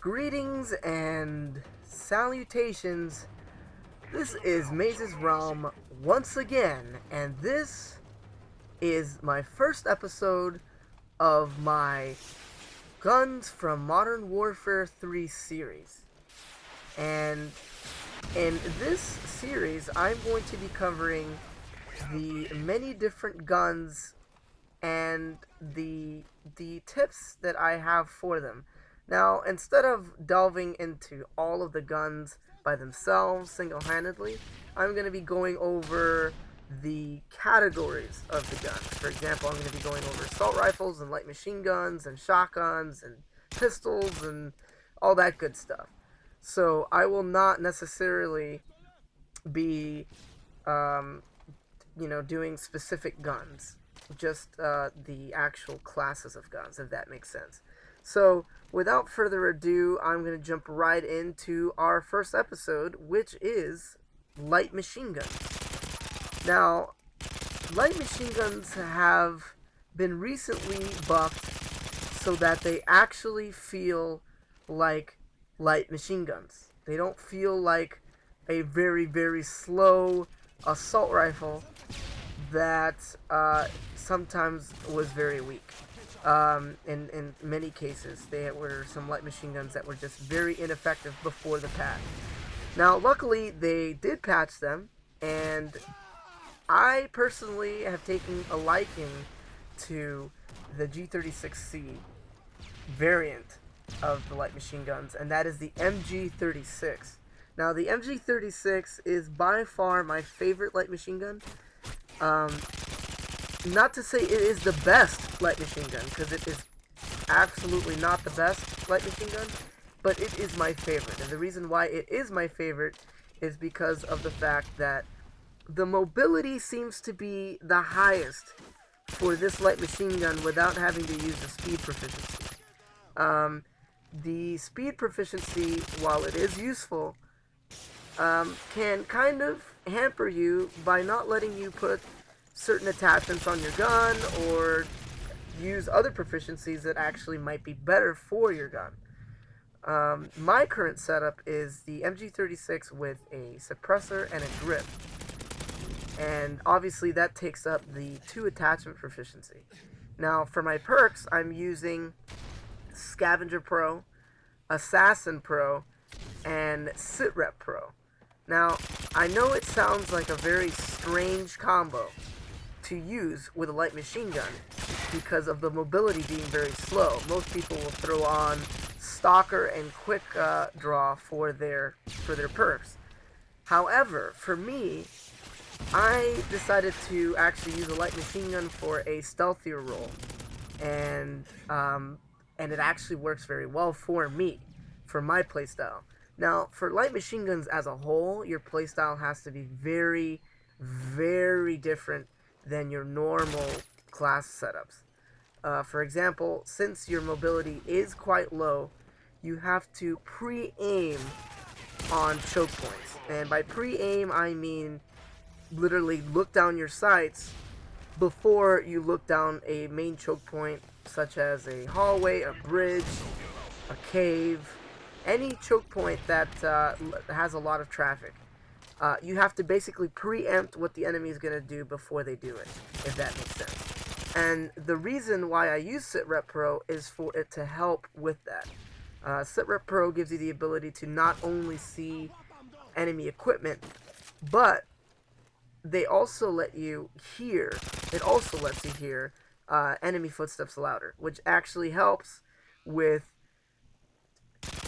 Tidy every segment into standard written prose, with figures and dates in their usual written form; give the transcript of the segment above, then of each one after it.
Greetings and salutations. This is MazezRealm once again, and this is my first episode of my Guns from Modern Warfare 3 series. And in this series, I'm going to be covering the many different guns and the tips that I have for them. Now, instead of delving into all of the guns by themselves single-handedly, I'm going to be going over the categories of the guns. For example, I'm going to be going over assault rifles and light machine guns and shotguns and pistols and all that good stuff. So I will not necessarily be, doing specific guns, just the actual classes of guns, if that makes sense. So, without further ado, I'm going to jump right into our first episode, which is light machine guns. Now, light machine guns have been recently buffed so that they actually feel like light machine guns. They don't feel like a very, very slow assault rifle that sometimes was very weak. In many cases, there were some light machine guns that were just very ineffective before the patch. Now, luckily, they did patch them, and I personally have taken a liking to the G36C variant of the light machine guns, and that is the MG36. Now, the MG36 is by far my favorite light machine gun. Not to say it is the best light machine gun, because it is absolutely not the best light machine gun, but it is my favorite. And the reason why it is my favorite is because of the fact that the mobility seems to be the highest for this light machine gun without having to use the speed proficiency. The speed proficiency, while it is useful, can kind of hamper you by not letting you put certain attachments on your gun or use other proficiencies that actually might be better for your gun. My current setup is the MG36 with a suppressor and a grip, and obviously that takes up the 2 attachment proficiency. Now for my perks, I'm using Scavenger Pro, Assassin Pro, and Sitrep Pro. Now, I know it sounds like a very strange combo to use with a light machine gun because of the mobility being very slow. Most people will throw on Stalker and Quick Draw for their perks. However, for me, I decided to actually use a light machine gun for a stealthier role, and it actually works very well for me, for my playstyle. Now, for light machine guns as a whole, your playstyle has to be very, very different than your normal class setups. For example, since your mobility is quite low, you have to pre-aim on choke points. And by pre-aim, I mean literally look down your sights before you look down a main choke point, such as a hallway, a bridge, a cave, any choke point that has a lot of traffic. You have to basically preempt what the enemy is going to do before they do it, if that makes sense. And the reason why I use Sitrep Pro is for it to help with that. Sitrep Pro gives you the ability to not only see enemy equipment, but they also let you hear, it also lets you hear enemy footsteps louder, which actually helps with,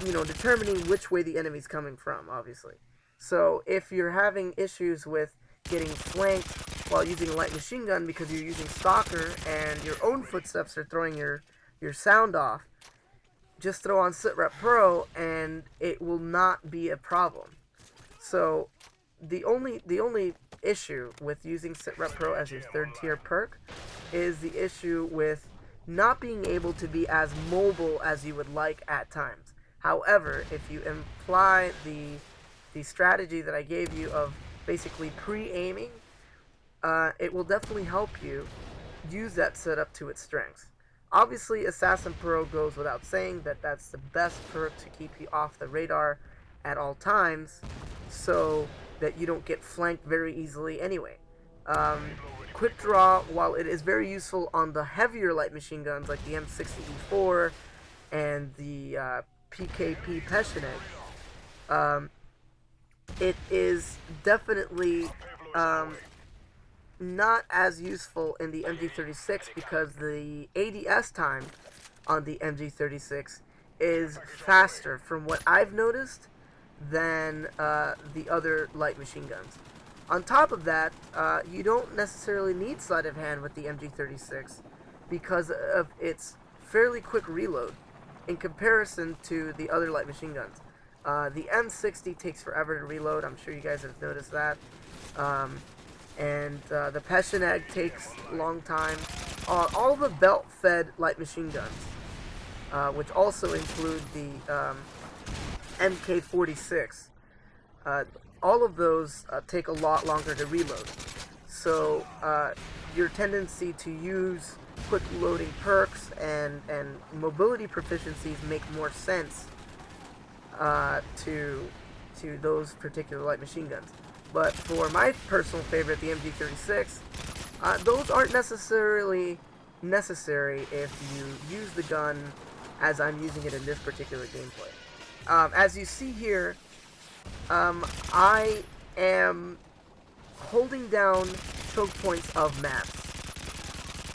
determining which way the enemy's coming from, obviously. So if you're having issues with getting flanked while using a light machine gun because you're using Stalker and your own footsteps are throwing your sound off, just throw on Sitrep Pro and it will not be a problem. So the only issue with using Sitrep Pro as your 3rd tier perk is the issue with not being able to be as mobile as you would like at times. However, if you apply the strategy that I gave you of basically pre-aiming, it will definitely help you use that setup to its strengths. Obviously, Assassin Pro goes without saying that that's the best perk to keep you off the radar at all times, so that you don't get flanked very easily anyway. Um, Quick Draw, while it is very useful on the heavier light machine guns like the M60E4 and the PKP Peshenek, it is definitely not as useful in the MG36 because the ADS time on the MG36 is faster, from what I've noticed, than the other light machine guns. On top of that, you don't necessarily need sleight of hand with the MG36 because of its fairly quick reload in comparison to the other light machine guns. The M60 takes forever to reload. I'm sure you guys have noticed that. The Peshenek takes a long time. All the belt-fed light machine guns, which also include the MK46, all of those take a lot longer to reload. So your tendency to use quick loading perks and mobility proficiencies make more sense to those particular light machine guns. But for my personal favorite, the MG36, those aren't necessarily necessary if you use the gun as I'm using it in this particular gameplay. As you see here, I am holding down choke points of maps.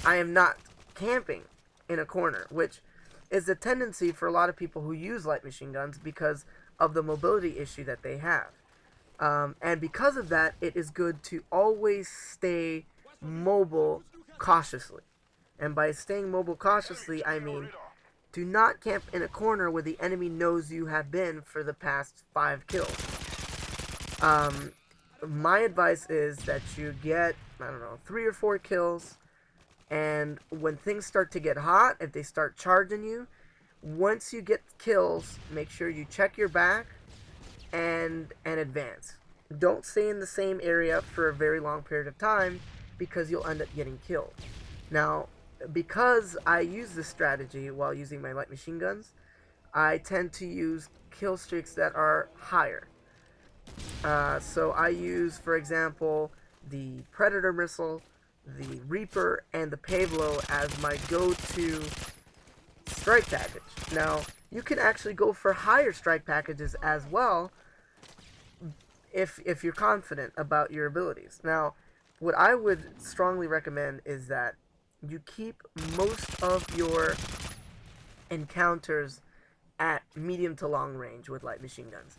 I am not camping in a corner, which is a tendency for a lot of people who use light machine guns because of the mobility issue that they have. And because of that, it is good to always stay mobile cautiously. And by staying mobile cautiously, I mean do not camp in a corner where the enemy knows you have been for the past 5 kills. My advice is that you get, 3 or 4 kills, and when things start to get hot, if they start charging you, once you get kills, make sure you check your back and advance. Don't stay in the same area for a very long period of time because you'll end up getting killed. Now, because I use this strategy while using my light machine guns, I tend to use kill streaks that are higher. So I use, for example, the Predator Missile, the Reaper, and the Pavlo as my go-to strike package. Now, you can actually go for higher strike packages as well if you're confident about your abilities. Now, what I would strongly recommend is that you keep most of your encounters at medium to long range with light machine guns.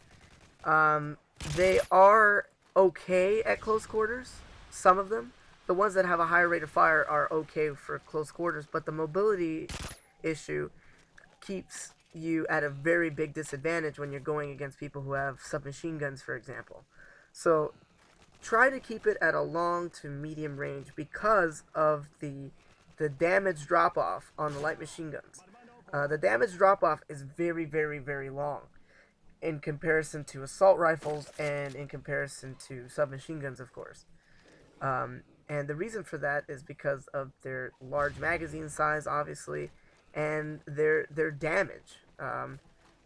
They are okay at close quarters, some of them. The ones that have a higher rate of fire are okay for close quarters, but the mobility issue keeps you at a very big disadvantage when you're going against people who have submachine guns, for example. So try to keep it at a long to medium range because of the damage drop-off on the light machine guns. The damage drop-off is very, very, very long in comparison to assault rifles and in comparison to submachine guns, of course. And the reason for that is because of their large magazine size, obviously, and their damage.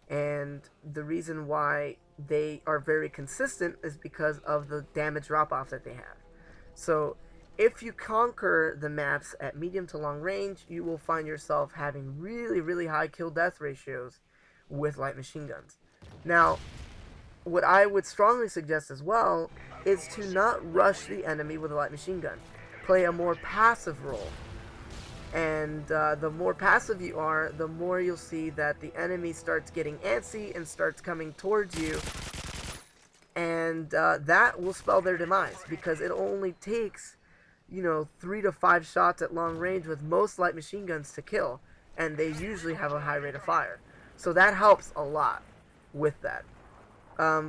And the reason why they are very consistent is because of the damage drop-off that they have. So if you conquer the maps at medium to long range, you will find yourself having really, really high kill-death ratios with light machine guns. Now, what I would strongly suggest as well is to not rush the enemy with a light machine gun. Play a more passive role. And the more passive you are, the more you'll see that the enemy starts getting antsy and starts coming towards you. And that will spell their demise, because it only takes, 3 to 5 shots at long range with most light machine guns to kill. And they usually have a high rate of fire. So that helps a lot with that.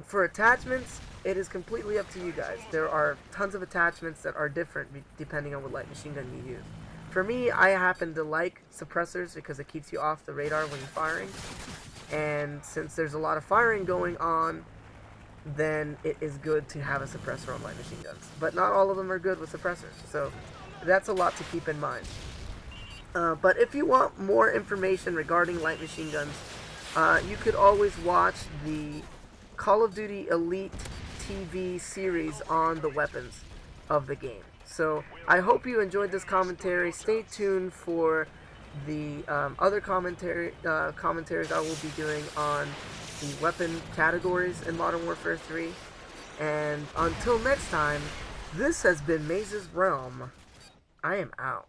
For attachments, it is completely up to you guys. There are tons of attachments that are different depending on what light machine gun you use. For me, I happen to like suppressors because it keeps you off the radar when you're firing. And since there's a lot of firing going on, then it is good to have a suppressor on light machine guns. But not all of them are good with suppressors, so that's a lot to keep in mind. But if you want more information regarding light machine guns, you could always watch the Call of Duty Elite TV series on the weapons of the game. So I hope you enjoyed this commentary. Stay tuned for the other commentaries I will be doing on the weapon categories in Modern Warfare 3. And until next time, this has been Mazez's Realm. I am out.